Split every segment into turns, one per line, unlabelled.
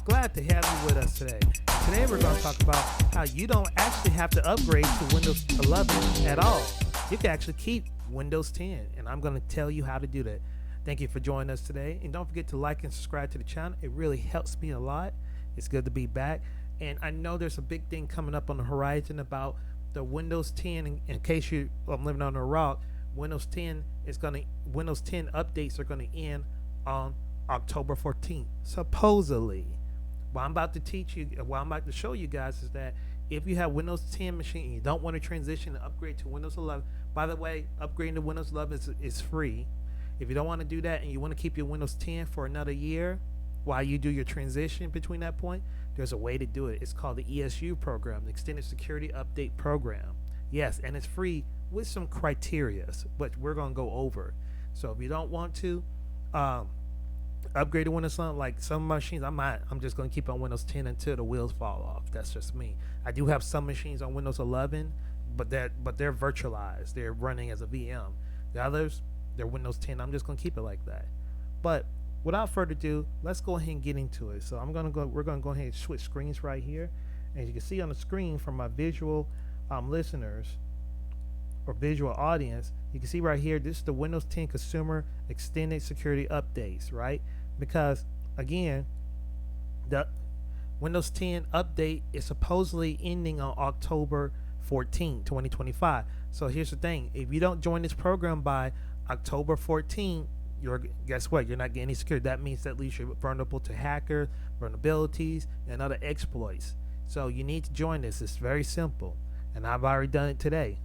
Glad to have you with us today. Today we're going to talk about how you don't actually have to upgrade to Windows 11 at all. You can actually keep Windows 10, and I'm going to tell you how to do that. Thank you for joining us today, and don't forget to like and subscribe to the channel. It really helps me a lot. It's good to be back, and I know there's a big thing coming up on the horizon about the Windows 10. In case you're living on a rock, Windows 10 updates are going to end on October 14th, supposedly. What I'm about to show you guys is that if you have Windows 10 machine and you don't want to transition and upgrade to Windows 11, by the way, upgrading to Windows 11 is free. If you don't want to do that and you want to keep your Windows 10 for another year while you do your transition between that point, there's a way to do it. It's called the ESU program, the Extended Security Update Program. Yes, and it's free with some criteria, but we're going to go over. So if you don't want to upgrade to Windows 11, like some machines, I'm just going to keep on Windows 10 until the wheels fall off. That's just me. I do have some machines on Windows 11, but they're virtualized. They're running as a VM. The others, they're Windows 10. I'm just going to keep it like that. But without further ado, let's go ahead and get into it. So we're going to go ahead and switch screens right here. As you can see on the screen from my visual listeners or visual audience, you can see right here, this is the Windows 10 Consumer Extended Security Updates, right? Because again, the Windows 10 update is supposedly ending on October 14, 2025. So here's the thing: if you don't join this program by October 14, guess what? You're not getting any security. That means that at least you're vulnerable to hacker vulnerabilities and other exploits. So you need to join this. It's very simple, and I've already done it today.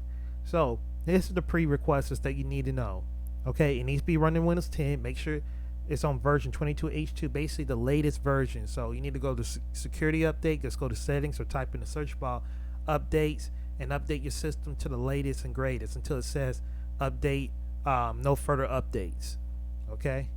So this is the prerequisites that you need to know. Okay, it needs to be running Windows 10. Make sure it's on version 22H2, basically the latest version. So you need to go to security update, just go to settings or type in the search bar updates and update your system to the latest and greatest until it says update, no further updates. Okay,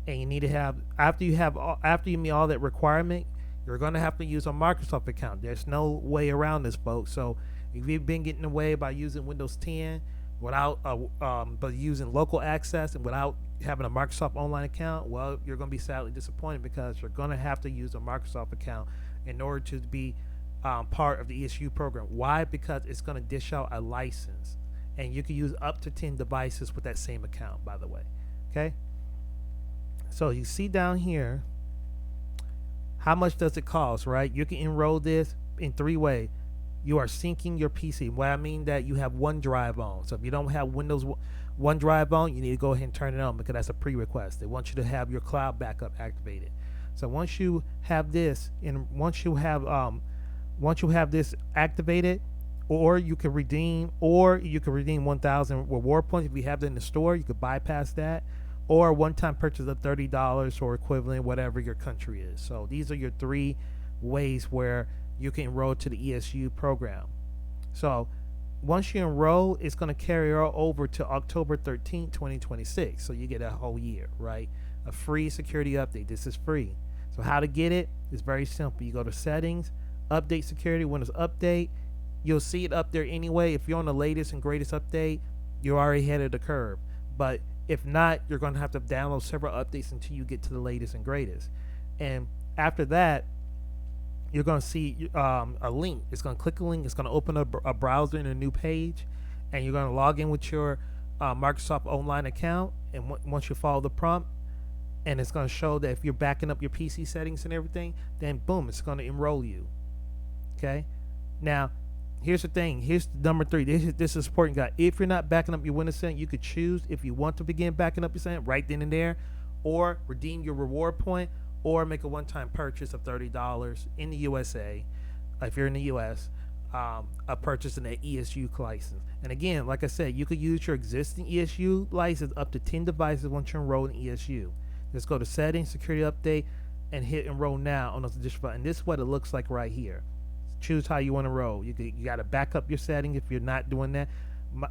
and you need to have, after you meet all that requirement, you're going to have to use a Microsoft account. There's no way around this, folks. So if you've been getting away by using Windows 10 without but using local access and without having a Microsoft online account, well, you're going to be sadly disappointed because you're going to have to use a Microsoft account in order to be part of the ESU program. Why? Because it's going to dish out a license, and you can use up to 10 devices with that same account, by the way. Okay, so you see down here, how much does it cost, right? You can enroll this in 3 ways. You are syncing your PC. What I mean that you have OneDrive on. So if you don't have Windows OneDrive on, you need to go ahead and turn it on because that's a prerequisite. They want you to have your cloud backup activated. So once you have this, and once you have this activated, or you can redeem 1,000 reward points. If you have it in the store, you could bypass that, or a one-time purchase of $30 or equivalent, whatever your country is. So these are your 3 ways where you can enroll to the ESU program. So once you enroll, it's going to carry over to October 13, 2026. So you get a whole year, right? A free security update. This is free. So how to get it is very simple. You go to settings, update security, Windows update. You'll see it up there anyway. If you're on the latest and greatest update, you're already ahead of the curve. But if not, you're going to have to download several updates until you get to the latest and greatest. And after that, you're going to see a link. It's going to click a link. It's going to open up a browser in a new page, and you're going to log in with your Microsoft Online account. And once you follow the prompt, and it's going to show that if you're backing up your PC settings and everything, then boom, it's going to enroll you. Okay. Now, here's the thing. Here's number 3. This is important, guys. If you're not backing up your Windows 10, you could choose if you want to begin backing up your setting right then and there, or redeem your reward point, or make a one-time purchase of $30 in the USA. If you're in the US, a purchase in an ESU license. And again, like I said, you could use your existing ESU license up to 10 devices once you enroll in ESU. Just go to settings, security update, and hit enroll now on those additional buttons. And this is what it looks like right here. Choose how you want to enroll. You got to back up your settings if you're not doing that.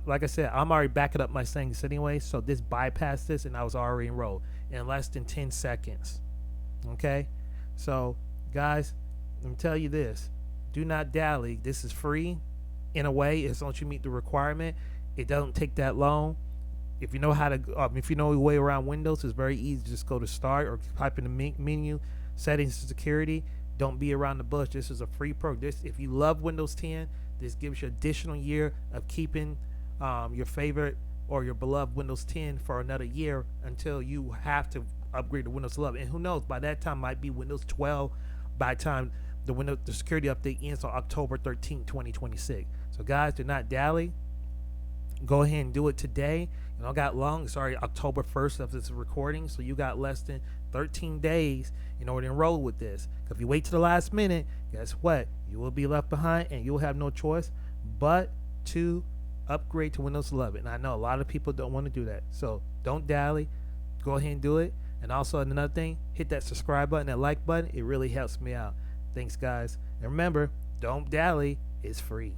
Like I said, I'm already backing up my settings anyway, so this bypassed this, and I was already enrolled in less than 10 seconds. Okay, so guys, let me tell you this: do not dally. This is free, in a way, as long as you meet the requirement. It doesn't take that long. If you know how to, if you know your way around Windows, it's very easy. Just go to Start or type in the menu, settings and security. Don't be around the bush. This is a free program. If you love Windows 10, this gives you additional year of keeping your favorite or your beloved Windows 10 for another year until you have to upgrade to Windows 11. And who knows, by that time might be Windows 12 by the time the security update ends on October 13th, 2026. So guys, do not dally. Go ahead and do it today. You know, got long. Sorry, October 1st of this recording, so you got less than 13 days in order to enroll with this. If you wait to the last minute, guess what? You will be left behind, and you will have no choice but to upgrade to Windows 11. And I know a lot of people don't want to do that, so don't dally. Go ahead and do it. And also another thing, hit that subscribe button, that like button. It really helps me out. Thanks, guys. And remember, don't dally. It's free.